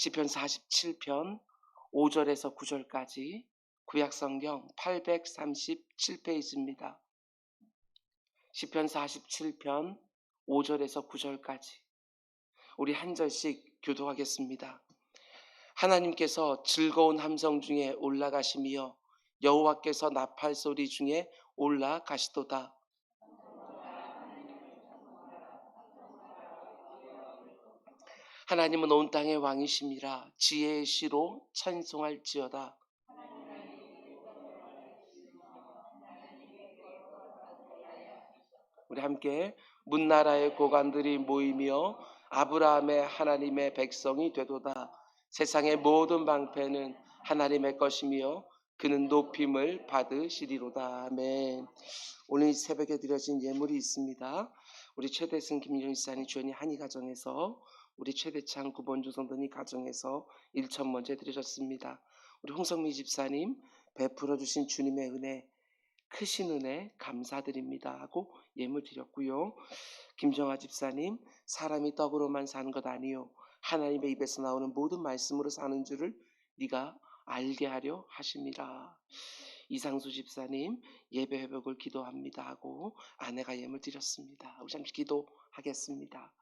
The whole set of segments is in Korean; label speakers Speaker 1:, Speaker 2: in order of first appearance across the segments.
Speaker 1: 시편 47편 5절에서 9절까지 구약성경 837페이지입니다. 시편 47편 5절에서 9절까지 우리 한 절씩 교독하겠습니다. 하나님께서 즐거운 함성 중에 올라가시며 여호와께서 나팔 소리 중에 올라가시도다. 하나님은 온 땅의 왕이심이라 지혜의 시로 찬송할지어다. 우리 함께 문나라의 고관들이 모이며 아브라함의 하나님의 백성이 되도다. 세상의 모든 방패는 하나님의 것이며 그는 높임을 받으시리로다. 아멘. 오늘 새벽에 드려진 예물이 있습니다. 우리 최대승 김일영 집사님 주연이 한의 가정에서, 우리 최대창 구본주 성도님 가정에서 1천 먼저 드려졌습니다. 우리 홍성미 집사님 베풀어 주신 주님의 은혜, 크신 은혜 감사드립니다 하고 예물 드렸고요. 김정아 집사님, 사람이 떡으로만 사는 것 아니요 하나님의 입에서 나오는 모든 말씀으로 사는 줄을 네가 알게 하려 하심이라. 이상수 집사님, 예배 회복을 기도합니다 하고 아내가 예물 드렸습니다. 우리 잠시 기도하겠습니다.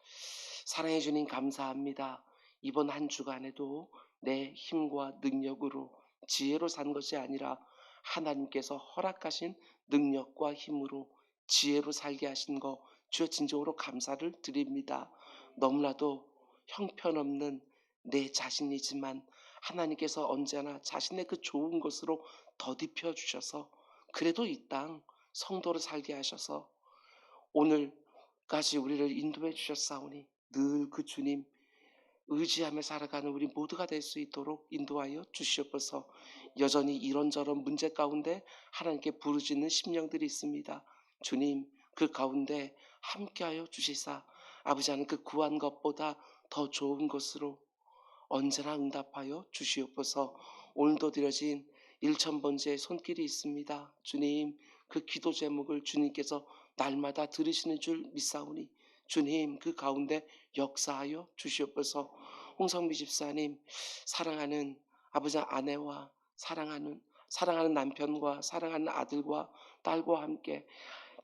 Speaker 1: 사랑해 주님 감사합니다. 이번 한 주간에도 내 힘과 능력으로 지혜로 산 것이 아니라 하나님께서 허락하신 능력과 힘으로 지혜로 살게 하신 거 주여 진정으로 감사를 드립니다. 너무나도 형편없는 내 자신이지만 하나님께서 언제나 자신의 그 좋은 것으로 더딥혀 주셔서 그래도 이 땅 성도로 살게 하셔서 오늘까지 우리를 인도해 주셨사오니 늘 그 주님 의지하며 살아가는 우리 모두가 될 수 있도록 인도하여 주시옵소서. 여전히 이런저런 문제 가운데 하나님께 부르짖는 심령들이 있습니다. 주님 그 가운데 함께하여 주시사 아버지 하나님 그 구한 것보다 더 좋은 것으로 언제나 응답하여 주시옵소서. 오늘도 드려진 1,000번째 손길이 있습니다. 주님 그 기도 제목을 주님께서 날마다 들으시는 줄 믿사오니 주님 그 가운데 역사하여 주시옵소서. 홍성미 집사님 사랑하는 아버지 아내와 사랑하는 남편과 사랑하는 아들과 딸과 함께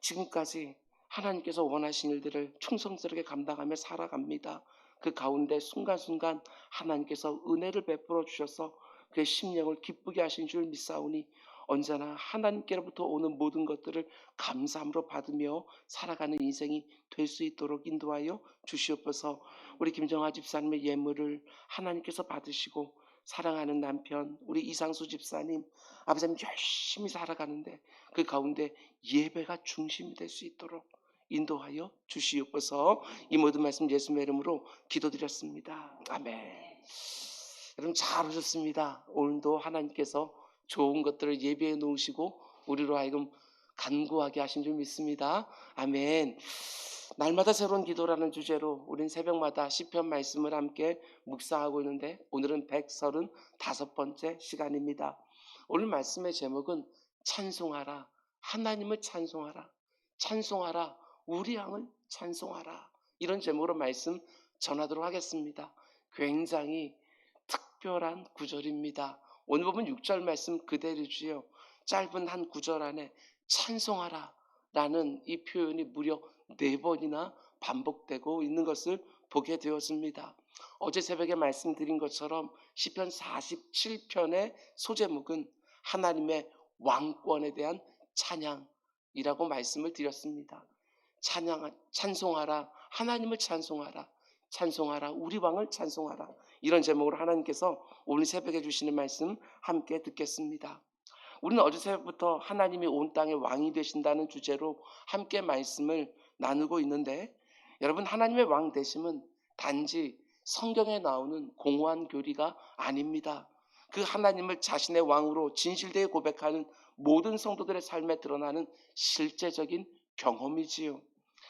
Speaker 1: 지금까지 하나님께서 원하신 일들을 충성스럽게 감당하며 살아갑니다. 그 가운데 순간순간 하나님께서 은혜를 베풀어 주셔서 그의 심령을 기쁘게 하신 줄 믿사오니 언제나 하나님께로부터 오는 모든 것들을 감사함으로 받으며 살아가는 인생이 될 수 있도록 인도하여 주시옵소서. 우리 김정아 집사님의 예물을 하나님께서 받으시고 사랑하는 남편 우리 이상수 집사님 아버지 열심히 살아가는데 그 가운데 예배가 중심이 될 수 있도록 인도하여 주시옵소서. 이 모든 말씀 예수님의 이름으로 기도드렸습니다. 아멘. 여러분 잘 오셨습니다. 오늘도 하나님께서 좋은 것들을 예비해 놓으시고 우리로 하여금 간구하게 하신 줄 믿습니다. 아멘. 날마다 새로운 기도라는 주제로 우린 새벽마다 시편 말씀을 함께 묵상하고 있는데 오늘은 135번째 시간입니다. 오늘 말씀의 제목은 찬송하라, 하나님을 찬송하라, 찬송하라, 우리 왕을 찬송하라, 이런 제목으로 말씀 전하도록 하겠습니다. 굉장히 특별한 구절입니다. 오늘 보면 6절 말씀 그대로지요. 짧은 한 구절 안에 찬송하라 라는 이 표현이 무려 4번이나 반복되고 있는 것을 보게 되었습니다. 어제 새벽에 말씀드린 것처럼 시편 47편의 소제목은 하나님의 왕권에 대한 찬양이라고 말씀을 드렸습니다. 찬송하라, 하나님을 찬송하라, 찬송하라, 우리 왕을 찬송하라, 이런 제목으로 하나님께서 오늘 새벽에 주시는 말씀 함께 듣겠습니다. 우리는 어제 새벽부터 하나님이 온 땅의 왕이 되신다는 주제로 함께 말씀을 나누고 있는데 여러분 하나님의 왕 되심은 단지 성경에 나오는 공허한 교리가 아닙니다. 그 하나님을 자신의 왕으로 진실되게 고백하는 모든 성도들의 삶에 드러나는 실제적인 경험이지요.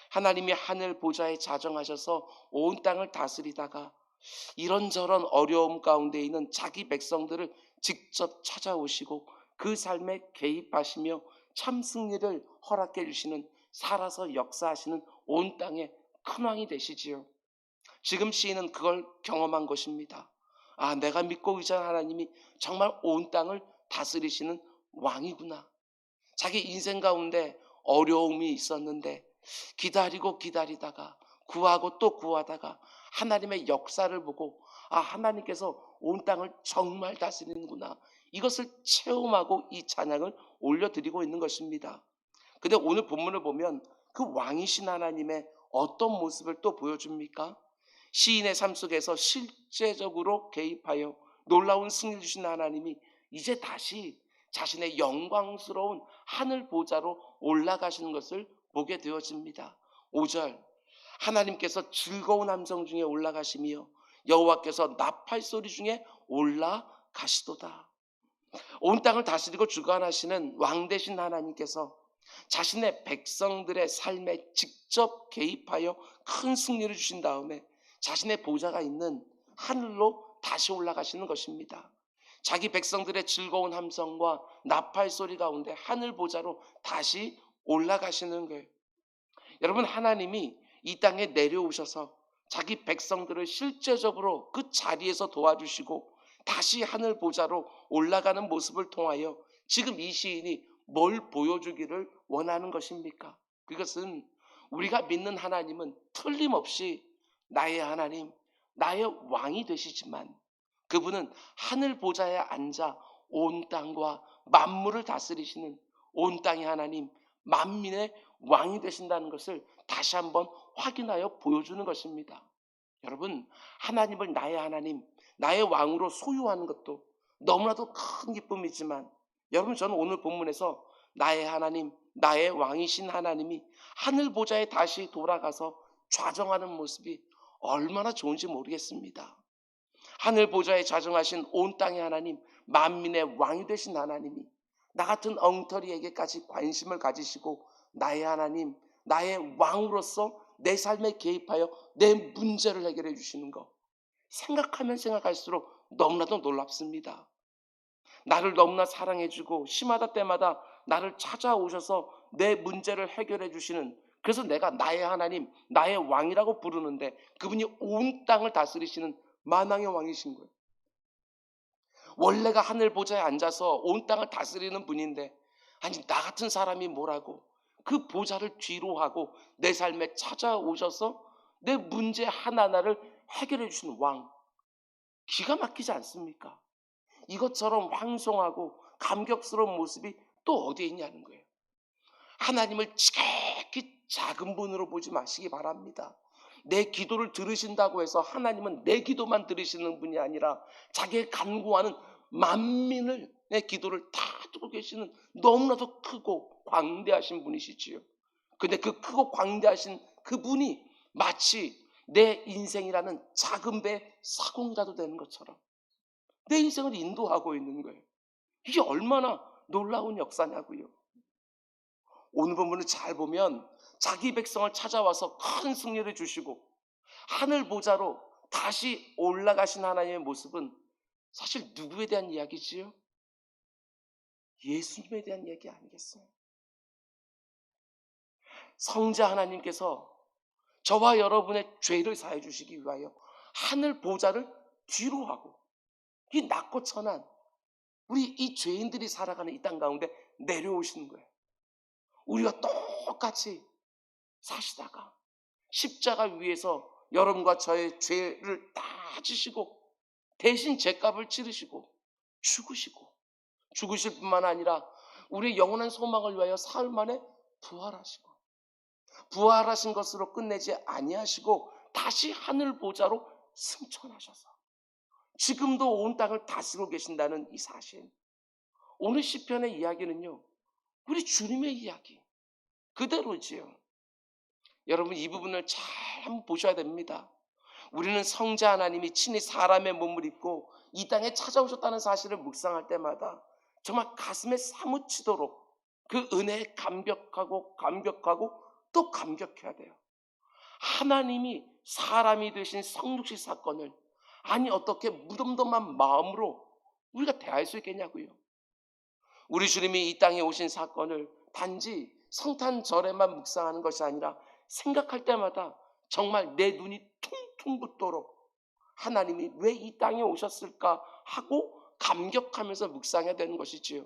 Speaker 1: 하나님이 하늘 보좌에 자정하셔서 온 땅을 다스리다가 이런저런 어려움 가운데 있는 자기 백성들을 직접 찾아오시고 그 삶에 개입하시며 참 승리를 허락해 주시는, 살아서 역사하시는 온 땅의 큰 왕이 되시지요. 지금 시인은 그걸 경험한 것입니다. 아, 내가 믿고 의지한 하나님이 정말 온 땅을 다스리시는 왕이구나. 자기 인생 가운데 어려움이 있었는데 기다리고 기다리다가 구하고 또 구하다가 하나님의 역사를 보고, 아, 하나님께서 온 땅을 정말 다스리는구나, 이것을 체험하고 이 찬양을 올려드리고 있는 것입니다. 근데 오늘 본문을 보면 그 왕이신 하나님의 어떤 모습을 또 보여줍니까? 시인의 삶 속에서 실제적으로 개입하여 놀라운 승리를 주신 하나님이 이제 다시 자신의 영광스러운 하늘 보좌로 올라가시는 것을 보게 되어집니다. 5절, 하나님께서 즐거운 함성 중에 올라가시며 여호와께서 나팔 소리 중에 올라가시도다. 온 땅을 다스리고 주관하시는 왕 되신 하나님께서 자신의 백성들의 삶에 직접 개입하여 큰 승리를 주신 다음에 자신의 보좌가 있는 하늘로 다시 올라가시는 것입니다. 자기 백성들의 즐거운 함성과 나팔 소리 가운데 하늘 보좌로 다시 올라가시는 거예요. 여러분, 하나님이 이 땅에 내려오셔서 자기 백성들을 실제적으로 그 자리에서 도와주시고 다시 하늘 보좌로 올라가는 모습을 통하여 지금 이 시인이 뭘 보여주기를 원하는 것입니까? 그것은 우리가 믿는 하나님은 틀림없이 나의 하나님, 나의 왕이 되시지만 그분은 하늘 보좌에 앉아 온 땅과 만물을 다스리시는 온 땅의 하나님, 만민의 왕이 되신다는 것을 다시 한번 확인하여 보여주는 것입니다. 여러분, 하나님을 나의 하나님, 나의 왕으로 소유하는 것도 너무나도 큰 기쁨이지만, 여러분, 저는 오늘 본문에서 나의 하나님, 나의 왕이신 하나님이 하늘 보좌에 다시 돌아가서 좌정하는 모습이 얼마나 좋은지 모르겠습니다. 하늘 보좌에 좌정하신 온 땅의 하나님, 만민의 왕이 되신 하나님이 나 같은 엉터리에게까지 관심을 가지시고 나의 하나님, 나의 왕으로서 내 삶에 개입하여 내 문제를 해결해 주시는 것, 생각하면 생각할수록 너무나도 놀랍습니다. 나를 너무나 사랑해주고 심하다 때마다 나를 찾아오셔서 내 문제를 해결해 주시는, 그래서 내가 나의 하나님, 나의 왕이라고 부르는데 그분이 온 땅을 다스리시는 만왕의 왕이신 거예요. 원래가 하늘 보좌에 앉아서 온 땅을 다스리는 분인데, 아니, 나 같은 사람이 뭐라고 그 보좌를 뒤로 하고 내 삶에 찾아오셔서 내 문제 하나하나를 해결해 주시는 왕, 기가 막히지 않습니까? 이것처럼 황송하고 감격스러운 모습이 또 어디에 있냐는 거예요. 하나님을 지극히 작은 분으로 보지 마시기 바랍니다. 내 기도를 들으신다고 해서 하나님은 내 기도만 들으시는 분이 아니라 자기의 간구하는 만민을, 내 기도를 다 듣고 계시는 너무나도 크고 광대하신 분이시지요. 근데 그 크고 광대하신 그분이 마치 내 인생이라는 작은 배 사공이라도 되는 것처럼 내 인생을 인도하고 있는 거예요. 이게 얼마나 놀라운 역사냐고요. 오늘 본문을 잘 보면 자기 백성을 찾아와서 큰 승리를 주시고 하늘 보좌로 다시 올라가신 하나님의 모습은 사실 누구에 대한 이야기지요? 예수님에 대한 이야기 아니겠어요? 성자 하나님께서 저와 여러분의 죄를 사해 주시기 위하여 하늘 보좌를 뒤로 하고 이 낮고 천한 우리 이 죄인들이 살아가는 이 땅 가운데 내려오시는 거예요. 우리가 똑같이 사시다가 십자가 위에서 여러분과 저의 죄를 다 지시고 대신 죄값을 치르시고 죽으실 뿐만 아니라 우리의 영원한 소망을 위하여 사흘 만에 부활하시고, 부활하신 것으로 끝내지 아니하시고 다시 하늘 보좌로 승천하셔서 지금도 온 땅을 다스리고 계신다는 이 사실, 오늘 시편의 이야기는요, 우리 주님의 이야기 그대로지요. 여러분, 이 부분을 잘 한번 보셔야 됩니다. 우리는 성자 하나님이 친히 사람의 몸을 입고 이 땅에 찾아오셨다는 사실을 묵상할 때마다 정말 가슴에 사무치도록 그 은혜에 감격하고 또 감격해야 돼요. 하나님이 사람이 되신 성육신 사건을, 아니, 어떻게 무덤덤한 마음으로 우리가 대할 수 있겠냐고요. 우리 주님이 이 땅에 오신 사건을 단지 성탄절에만 묵상하는 것이 아니라 생각할 때마다 정말 내 눈이 퉁퉁 붓도록 하나님이 왜 이 땅에 오셨을까 하고 감격하면서 묵상해야 되는 것이지요.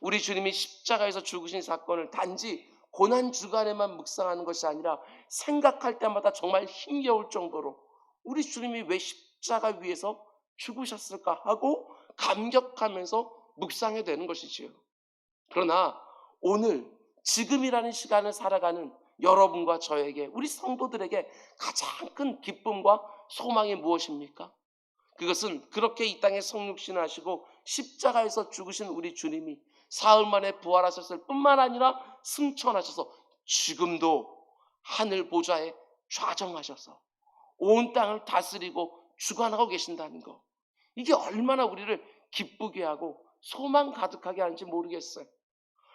Speaker 1: 우리 주님이 십자가에서 죽으신 사건을 단지 고난주간에만 묵상하는 것이 아니라 생각할 때마다 정말 힘겨울 정도로 우리 주님이 왜 십자가 위에서 죽으셨을까 하고 감격하면서 묵상해야 되는 것이지요. 그러나 오늘 지금이라는 시간을 살아가는 여러분과 저에게, 우리 성도들에게 가장 큰 기쁨과 소망이 무엇입니까? 그것은 그렇게 이 땅에 성육신을 하시고 십자가에서 죽으신 우리 주님이 사흘 만에 부활하셨을 뿐만 아니라 승천하셔서 지금도 하늘 보좌에 좌정하셔서 온 땅을 다스리고 주관하고 계신다는 것, 이게 얼마나 우리를 기쁘게 하고 소망 가득하게 하는지 모르겠어요.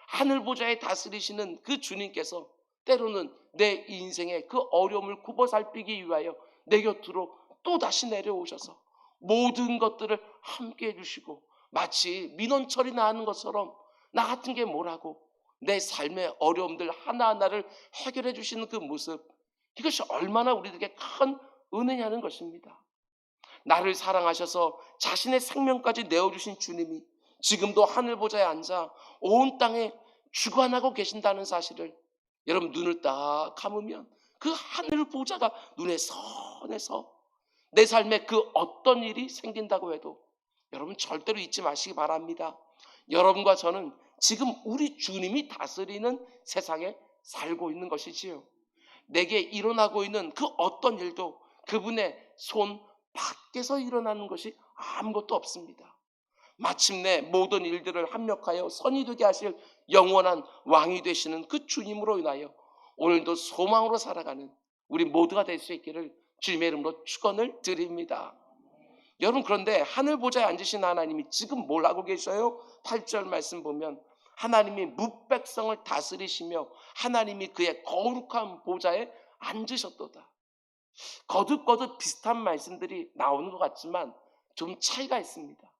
Speaker 1: 하늘 보좌에 다스리시는 그 주님께서 때로는 내 인생의 그 어려움을 굽어살피기 위하여 내 곁으로 또다시 내려오셔서 모든 것들을 함께 해주시고, 마치 민원철이 나는 것처럼 나 같은 게 뭐라고 내 삶의 어려움들 하나하나를 해결해 주시는 그 모습, 이것이 얼마나 우리들에게 큰 은혜냐는 것입니다. 나를 사랑하셔서 자신의 생명까지 내어주신 주님이 지금도 하늘 보좌에 앉아 온 땅에 주관하고 계신다는 사실을, 여러분 눈을 딱 감으면 그 하늘 보좌가 눈에 선해서 내 삶에 그 어떤 일이 생긴다고 해도 여러분 절대로 잊지 마시기 바랍니다. 여러분과 저는 지금 우리 주님이 다스리는 세상에 살고 있는 것이지요. 내게 일어나고 있는 그 어떤 일도 그분의 손 밖에서 일어나는 것이 아무것도 없습니다. 마침내 모든 일들을 합력하여 선이 되게 하실 영원한 왕이 되시는 그 주님으로 인하여 오늘도 소망으로 살아가는 우리 모두가 될 수 있기를 주님의 이름으로 축원을 드립니다. 여러분, 그런데 하늘 보좌에 앉으신 하나님이 지금 뭘 하고 계셔요? 8절 말씀 보면 하나님이 뭇백성을 다스리시며 하나님이 그의 거룩한 보좌에 앉으셨도다. 거듭거듭 비슷한 말씀들이 나오는 것 같지만 좀 차이가 있습니다.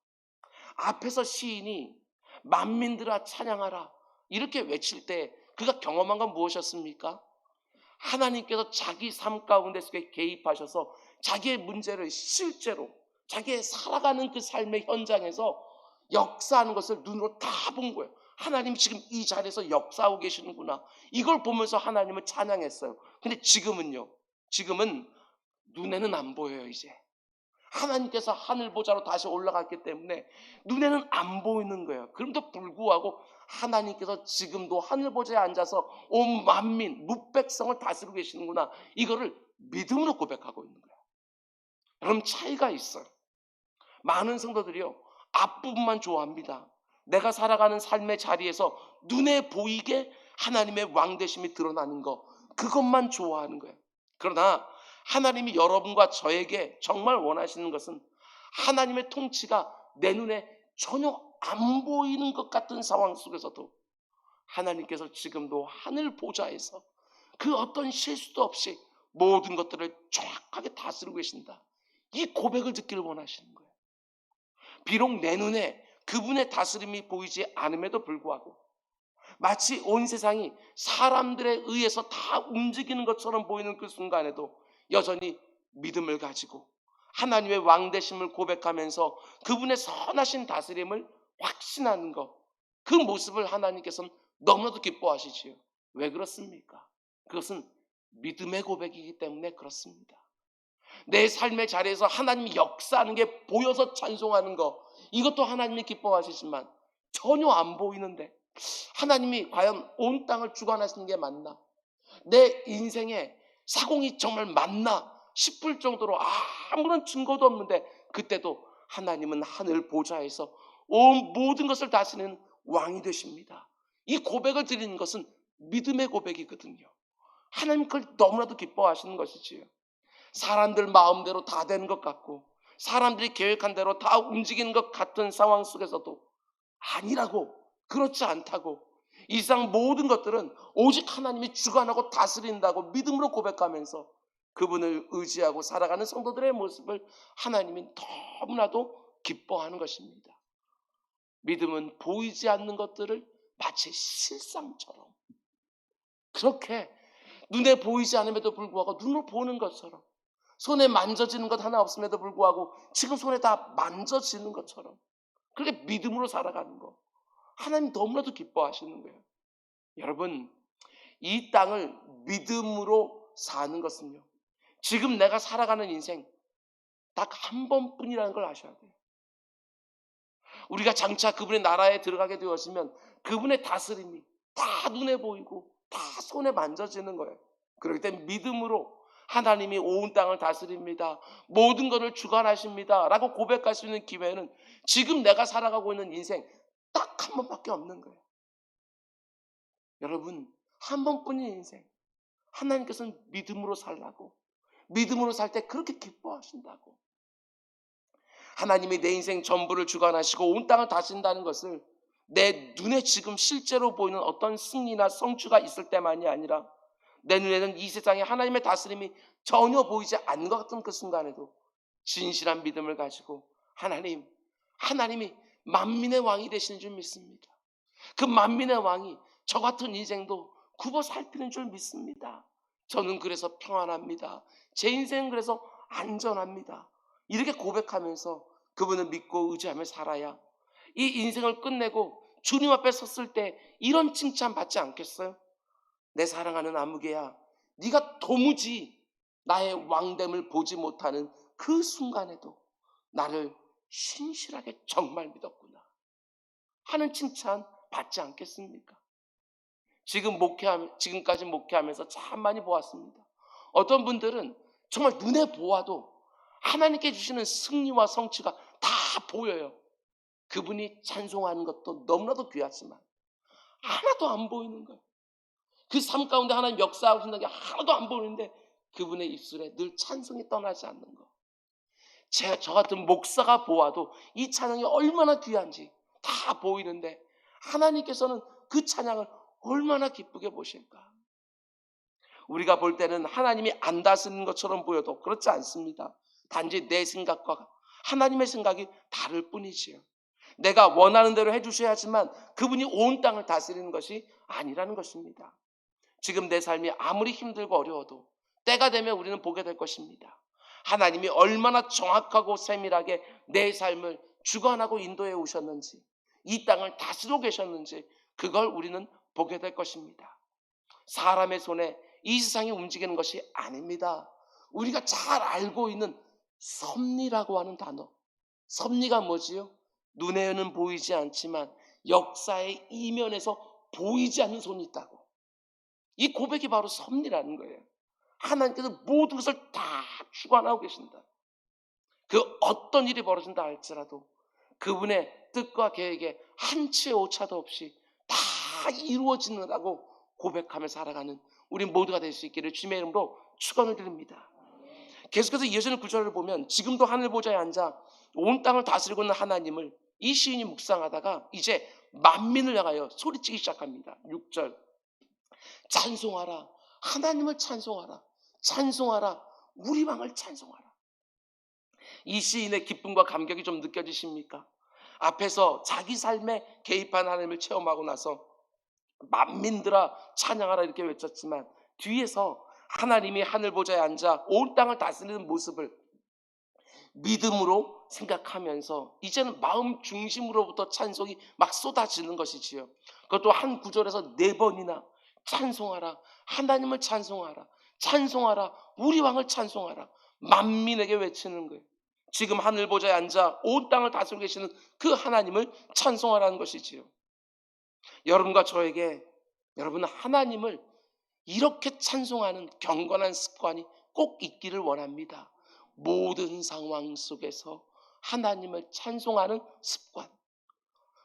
Speaker 1: 앞에서 시인이 만민들아 찬양하라 이렇게 외칠 때 그가 경험한 건 무엇이었습니까? 하나님께서 자기 삶 가운데 속에 개입하셔서 자기의 문제를 실제로 자기의 살아가는 그 삶의 현장에서 역사하는 것을 눈으로 다 본 거예요. 하나님이 지금 이 자리에서 역사하고 계시는구나. 이걸 보면서 하나님을 찬양했어요. 근데 지금은요, 지금은 눈에는 안 보여요. 이제 하나님께서 하늘 보좌로 다시 올라갔기 때문에 눈에는 안 보이는 거예요. 그럼에도 불구하고 하나님께서 지금도 하늘 보좌에 앉아서 온 만민 뭇백성을 다스리고 계시는구나, 이거를 믿음으로 고백하고 있는 거예요. 여러분, 차이가 있어요. 많은 성도들이요, 앞부분만 좋아합니다. 내가 살아가는 삶의 자리에서 눈에 보이게 하나님의 왕되심이 드러나는 거, 그것만 좋아하는 거예요. 그러나 하나님이 여러분과 저에게 정말 원하시는 것은 하나님의 통치가 내 눈에 전혀 안 보이는 것 같은 상황 속에서도 하나님께서 지금도 하늘 보좌에서 그 어떤 실수도 없이 모든 것들을 정확하게 다스리고 계신다, 이 고백을 듣기를 원하시는 거예요. 비록 내 눈에 그분의 다스림이 보이지 않음에도 불구하고 마치 온 세상이 사람들에 의해서 다 움직이는 것처럼 보이는 그 순간에도 여전히 믿음을 가지고 하나님의 왕되심을 고백하면서 그분의 선하신 다스림을 확신하는 것, 그 모습을 하나님께서는 너무나도 기뻐하시지요. 왜 그렇습니까? 그것은 믿음의 고백이기 때문에 그렇습니다. 내 삶의 자리에서 하나님이 역사하는 게 보여서 찬송하는 거, 이것도 하나님이 기뻐하시지만 전혀 안 보이는데 하나님이 과연 온 땅을 주관하시는 게 맞나? 내 인생에 사공이 정말 맞나 싶을 정도로 아무런 증거도 없는데 그때도 하나님은 하늘 보좌에서 온 모든 것을 다스리는 왕이 되십니다. 이 고백을 드리는 것은 믿음의 고백이거든요. 하나님 그걸 너무나도 기뻐하시는 것이지요. 사람들 마음대로 다 되는 것 같고 사람들이 계획한 대로 다 움직이는 것 같은 상황 속에서도 아니라고, 그렇지 않다고, 이 세상 모든 것들은 오직 하나님이 주관하고 다스린다고 믿음으로 고백하면서 그분을 의지하고 살아가는 성도들의 모습을 하나님이 너무나도 기뻐하는 것입니다. 믿음은 보이지 않는 것들을 마치 실상처럼, 그렇게 눈에 보이지 않음에도 불구하고 눈으로 보는 것처럼 손에 만져지는 것 하나 없음에도 불구하고 지금 손에 다 만져지는 것처럼 그렇게 믿음으로 살아가는 거 하나님 너무나도 기뻐하시는 거예요. 여러분, 이 땅을 믿음으로 사는 것은요, 지금 내가 살아가는 인생 딱 한 번뿐이라는 걸 아셔야 돼요. 우리가 장차 그분의 나라에 들어가게 되었으면 그분의 다스림이 다 눈에 보이고 다 손에 만져지는 거예요. 그렇기 때문에 믿음으로 하나님이 온 땅을 다스립니다, 모든 것을 주관하십니다 라고 고백할 수 있는 기회는 지금 내가 살아가고 있는 인생 딱 한 번밖에 없는 거예요. 여러분, 한 번뿐인 인생 하나님께서는 믿음으로 살라고, 믿음으로 살 때 그렇게 기뻐하신다고. 하나님이 내 인생 전부를 주관하시고 온 땅을 다스린다는 것을 내 눈에 지금 실제로 보이는 어떤 승리나 성취가 있을 때만이 아니라 내 눈에는 이 세상에 하나님의 다스림이 전혀 보이지 않는 것 같은 그 순간에도 진실한 믿음을 가지고 하나님이 만민의 왕이 되시는 줄 믿습니다. 그 만민의 왕이 저 같은 인생도 굽어 살피는 줄 믿습니다. 저는 그래서 평안합니다. 제 인생은 그래서 안전합니다. 이렇게 고백하면서 그분을 믿고 의지하며 살아야 이 인생을 끝내고 주님 앞에 섰을 때 이런 칭찬 받지 않겠어요? 내 사랑하는 아무개야, 네가 도무지 나의 왕됨을 보지 못하는 그 순간에도 나를 신실하게 정말 믿었구나 하는 칭찬 받지 않겠습니까? 지금까지 목회하면서 참 많이 보았습니다. 어떤 분들은 정말 눈에 보아도 하나님께 주시는 승리와 성취가 다 보여요. 그분이 찬송하는 것도 너무나도 귀하지만 하나도 안 보이는 거예요. 그 삶 가운데 하나님 역사하시는 게 하나도 안 보이는데 그분의 입술에 늘 찬송이 떠나지 않는 거. 저 같은 목사가 보아도 이 찬양이 얼마나 귀한지 다 보이는데 하나님께서는 그 찬양을 얼마나 기쁘게 보실까. 우리가 볼 때는 하나님이 안 다스리는 것처럼 보여도 그렇지 않습니다. 단지 내 생각과 하나님의 생각이 다를 뿐이지요. 내가 원하는 대로 해주셔야지만 그분이 온 땅을 다스리는 것이 아니라는 것입니다. 지금 내 삶이 아무리 힘들고 어려워도 때가 되면 우리는 보게 될 것입니다. 하나님이 얼마나 정확하고 세밀하게 내 삶을 주관하고 인도해 오셨는지, 이 땅을 다스리고 계셨는지 그걸 우리는 보게 될 것입니다. 사람의 손에 이 세상이 움직이는 것이 아닙니다. 우리가 잘 알고 있는 섭리라고 하는 단어. 섭리가 뭐지요? 눈에는 보이지 않지만 역사의 이면에서 보이지 않는 손이 있다고. 이 고백이 바로 섭리라는 거예요. 하나님께서 모든 것을 다 주관하고 계신다. 그 어떤 일이 벌어진다 할지라도 그분의 뜻과 계획에 한치의 오차도 없이 다 이루어지느라고 고백하며 살아가는 우리 모두가 될 수 있기를 주님의 이름으로 축원을 드립니다. 계속해서 이어지는 구절을 보면 지금도 하늘 보좌에 앉아 온 땅을 다스리고 있는 하나님을 이 시인이 묵상하다가 이제 만민을 향하여 소리치기 시작합니다. 6절, 찬송하라, 하나님을 찬송하라, 찬송하라, 우리 왕을 찬송하라. 이 시인의 기쁨과 감격이 좀 느껴지십니까? 앞에서 자기 삶에 개입한 하나님을 체험하고 나서 만민들아 찬양하라 이렇게 외쳤지만 뒤에서 하나님이 하늘 보좌에 앉아 온 땅을 다스리는 모습을 믿음으로 생각하면서 이제는 마음 중심으로부터 찬송이 막 쏟아지는 것이지요. 그것도 한 구절에서 4번이나 찬송하라, 하나님을 찬송하라, 찬송하라, 우리 왕을 찬송하라, 만민에게 외치는 거예요. 지금 하늘 보좌에 앉아 온 땅을 다스리고 계시는 그 하나님을 찬송하라는 것이지요. 여러분과 저에게 여러분은 하나님을 이렇게 찬송하는 경건한 습관이 꼭 있기를 원합니다. 모든 상황 속에서 하나님을 찬송하는 습관.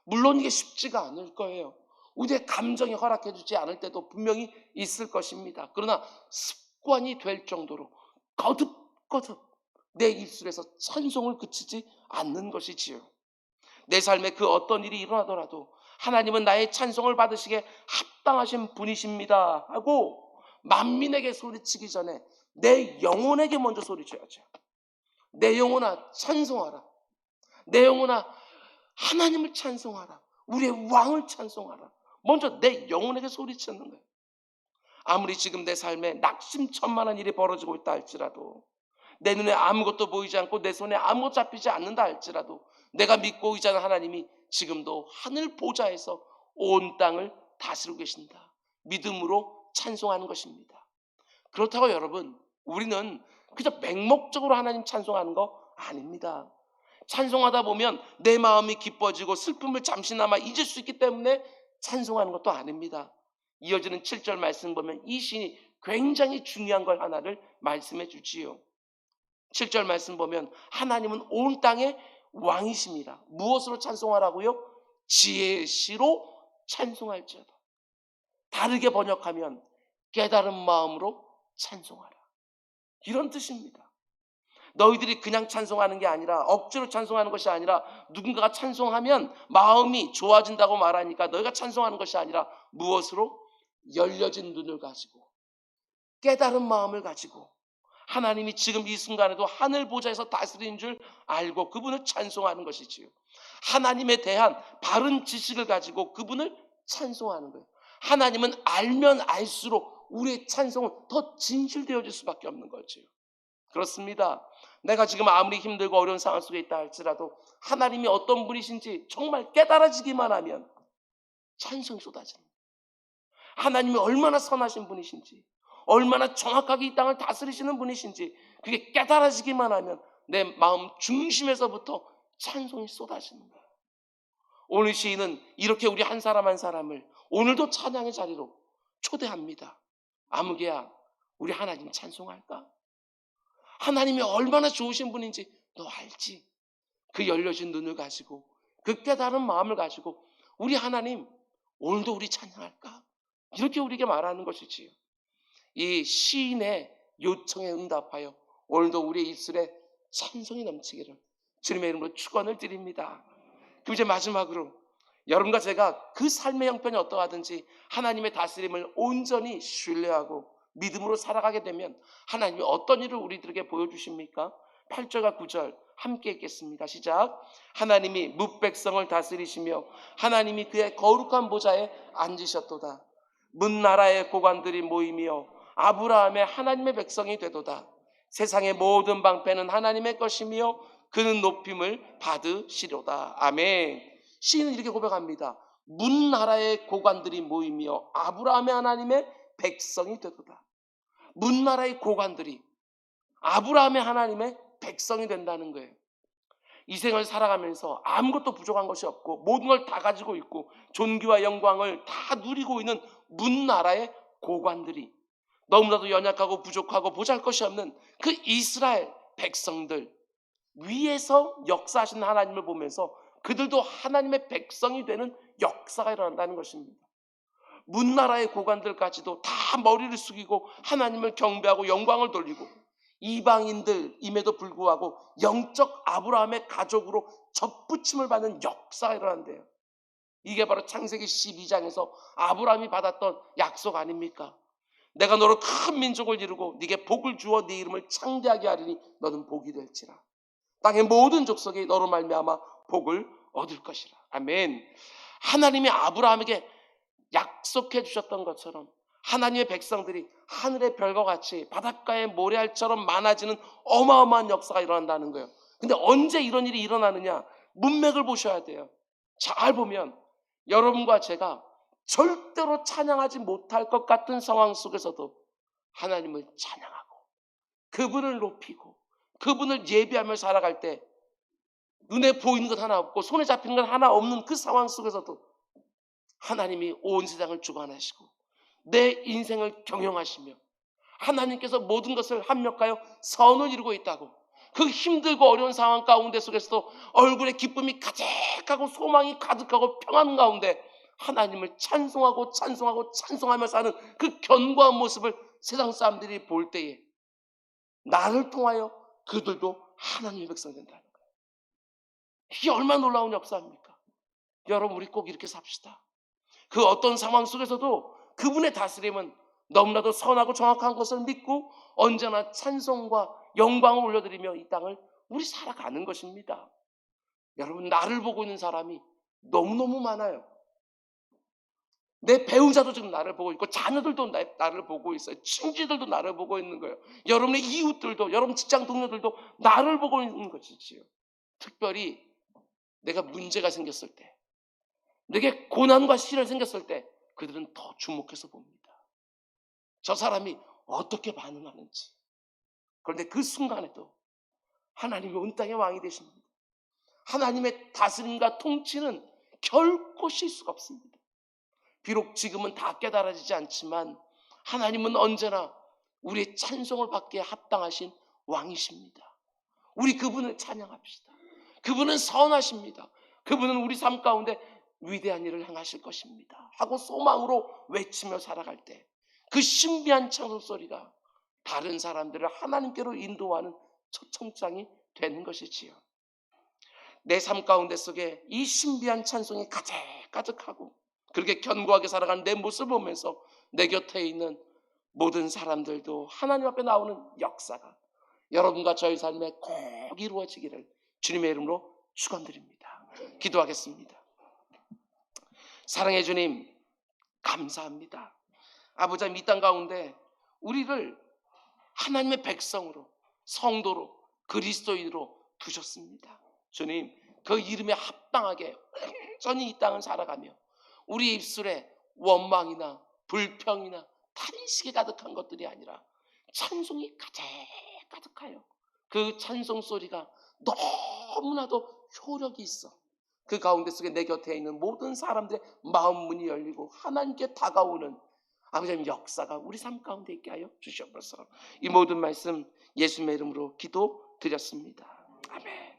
Speaker 1: 물론 이게 쉽지가 않을 거예요. 우리의 감정이 허락해주지 않을 때도 분명히 있을 것입니다. 그러나 습관이 될 정도로 거듭거듭 내 입술에서 찬송을 그치지 않는 것이지요. 내 삶에 그 어떤 일이 일어나더라도 하나님은 나의 찬송을 받으시기에 합당하신 분이십니다 하고 만민에게 소리치기 전에 내 영혼에게 먼저 소리쳐야죠. 내 영혼아 찬송하라, 내 영혼아 하나님을 찬송하라, 우리의 왕을 찬송하라. 먼저 내 영혼에게 소리치는 거예요. 아무리 지금 내 삶에 낙심천만한 일이 벌어지고 있다 할지라도 내 눈에 아무것도 보이지 않고 내 손에 아무것도 잡히지 않는다 할지라도 내가 믿고 의지하는 하나님이 지금도 하늘 보좌에서 온 땅을 다스리고 계신다. 믿음으로 찬송하는 것입니다. 그렇다고 여러분, 우리는 그저 맹목적으로 하나님 찬송하는 거 아닙니다. 찬송하다 보면 내 마음이 기뻐지고 슬픔을 잠시나마 잊을 수 있기 때문에 찬송하는 것도 아닙니다. 이어지는 7절 말씀 보면 이 시인이 굉장히 중요한 걸 하나를 말씀해 주지요. 7절 말씀 보면 하나님은 온 땅의 왕이십니다. 무엇으로 찬송하라고요? 지혜의 시로 찬송할지어다. 다르게 번역하면 깨달은 마음으로 찬송하라. 이런 뜻입니다. 너희들이 그냥 찬송하는 게 아니라 억지로 찬송하는 것이 아니라 누군가가 찬송하면 마음이 좋아진다고 말하니까 너희가 찬송하는 것이 아니라 무엇으로? 열려진 눈을 가지고 깨달은 마음을 가지고 하나님이 지금 이 순간에도 하늘 보좌에서 다스리는 줄 알고 그분을 찬송하는 것이지요. 하나님에 대한 바른 지식을 가지고 그분을 찬송하는 거예요. 하나님은 알면 알수록 우리의 찬송은 더 진실되어질 수밖에 없는 거죠. 그렇습니다. 내가 지금 아무리 힘들고 어려운 상황 속에 있다 할지라도 하나님이 어떤 분이신지 정말 깨달아지기만 하면 찬송이 쏟아집니다. 하나님이 얼마나 선하신 분이신지, 얼마나 정확하게 이 땅을 다스리시는 분이신지 그게 깨달아지기만 하면 내 마음 중심에서부터 찬송이 쏟아지는 거예요. 오늘 시인은 이렇게 우리 한 사람 한 사람을 오늘도 찬양의 자리로 초대합니다. 아무개야, 우리 하나님 찬송할까? 하나님이 얼마나 좋으신 분인지 너 알지? 그 열려진 눈을 가지고 그 깨달은 마음을 가지고 우리 하나님 오늘도 우리 찬양할까? 이렇게 우리에게 말하는 것이지요. 이 시인의 요청에 응답하여 오늘도 우리의 입술에 찬송이 넘치기를 주님의 이름으로 축원을 드립니다. 그럼 이제 마지막으로 여러분과 제가 그 삶의 형편이 어떠하든지 하나님의 다스림을 온전히 신뢰하고 믿음으로 살아가게 되면 하나님이 어떤 일을 우리들에게 보여주십니까? 8절과 9절 함께 읽겠습니다. 시작. 하나님이 뭇백성을 다스리시며 하나님이 그의 거룩한 보좌에 앉으셨도다. 문나라의 고관들이 모이며 아브라함의 하나님의 백성이 되도다. 세상의 모든 방패는 하나님의 것이며 그는 높임을 받으시려다. 아멘. 시인은 이렇게 고백합니다. 문나라의 고관들이 모이며 아브라함의 하나님의 백성이 되도다. 문나라의 고관들이 아브라함의 하나님의 백성이 된다는 거예요. 이 생을 살아가면서 아무것도 부족한 것이 없고 모든 걸 다 가지고 있고 존귀와 영광을 다 누리고 있는 문나라의 고관들이 너무나도 연약하고 부족하고 보잘것이 없는 그 이스라엘 백성들 위에서 역사하시는 하나님을 보면서 그들도 하나님의 백성이 되는 역사가 일어난다는 것입니다. 문나라의 고관들까지도 다 머리를 숙이고 하나님을 경배하고 영광을 돌리고 이방인들임에도 불구하고 영적 아브라함의 가족으로 접붙임을 받는 역사가 일어난대요. 이게 바로 창세기 12장에서 아브라함이 받았던 약속 아닙니까? 내가 너로 큰 민족을 이루고 네게 복을 주어 네 이름을 창대하게 하리니 너는 복이 될지라. 땅의 모든 족속이 너로 말미암아 복을 얻을 것이라. 아멘. 하나님이 아브라함에게 약속해 주셨던 것처럼 하나님의 백성들이 하늘의 별과 같이 바닷가의 모래알처럼 많아지는 어마어마한 역사가 일어난다는 거예요. 근데 언제 이런 일이 일어나느냐? 문맥을 보셔야 돼요. 잘 보면 여러분과 제가 절대로 찬양하지 못할 것 같은 상황 속에서도 하나님을 찬양하고 그분을 높이고 그분을 예배하며 살아갈 때 눈에 보이는 것 하나 없고 손에 잡히는 것 하나 없는 그 상황 속에서도 하나님이 온 세상을 주관하시고 내 인생을 경영하시며 하나님께서 모든 것을 합력하여 선을 이루고 있다고 그 힘들고 어려운 상황 가운데 속에서도 얼굴에 기쁨이 가득하고 소망이 가득하고 평안 가운데 하나님을 찬송하고 찬송하고 찬송하며 사는 그 견고한 모습을 세상 사람들이 볼 때에 나를 통하여 그들도 하나님의 백성이 된다는 거예요. 이게 얼마나 놀라운 역사입니까? 여러분 우리 꼭 이렇게 삽시다. 그 어떤 상황 속에서도 그분의 다스림은 너무나도 선하고 정확한 것을 믿고 언제나 찬송과 영광을 올려드리며 이 땅을 우리 살아가는 것입니다. 여러분 나를 보고 있는 사람이 너무너무 많아요. 내 배우자도 지금 나를 보고 있고 자녀들도 나를 보고 있어요. 친지들도 나를 보고 있는 거예요. 여러분의 이웃들도, 여러분 직장 동료들도 나를 보고 있는 것이지요. 특별히 내가 문제가 생겼을 때, 내게 고난과 시련이 생겼을 때 그들은 더 주목해서 봅니다. 저 사람이 어떻게 반응하는지. 그런데 그 순간에도 하나님이 온 땅의 왕이 되십니다. 하나님의 다스림과 통치는 결코 실수가 없습니다. 비록 지금은 다 깨달아지지 않지만 하나님은 언제나 우리의 찬송을 받기에 합당하신 왕이십니다. 우리 그분을 찬양합시다. 그분은 선하십니다. 그분은 우리 삶 가운데 위대한 일을 행하실 것입니다 하고 소망으로 외치며 살아갈 때 그 신비한 찬송 소리가 다른 사람들을 하나님께로 인도하는 초청장이 되는 것이지요. 내 삶 가운데 속에 이 신비한 찬송이 가득하고 그렇게 견고하게 살아가는 내 모습을 보면서 내 곁에 있는 모든 사람들도 하나님 앞에 나오는 역사가 여러분과 저희 삶에 꼭 이루어지기를 주님의 이름으로 축원드립니다. 기도하겠습니다. 사랑해 주님, 감사합니다. 아버지, 이 땅 가운데 우리를 하나님의 백성으로, 성도로, 그리스도인으로 두셨습니다. 주님, 그 이름에 합당하게 온전히 이 땅을 살아가며 우리 입술에 원망이나 불평이나 탄식이 가득한 것들이 아니라 찬송이 가득하여 그 찬송 소리가 너무나도 효력이 있어 그 가운데 속에 내 곁에 있는 모든 사람들의 마음 문이 열리고 하나님께 다가오는 아버지의 역사가 우리 삶 가운데 있게 하여 주시옵소서. 이 모든 말씀 예수님의 이름으로 기도드렸습니다. 아멘.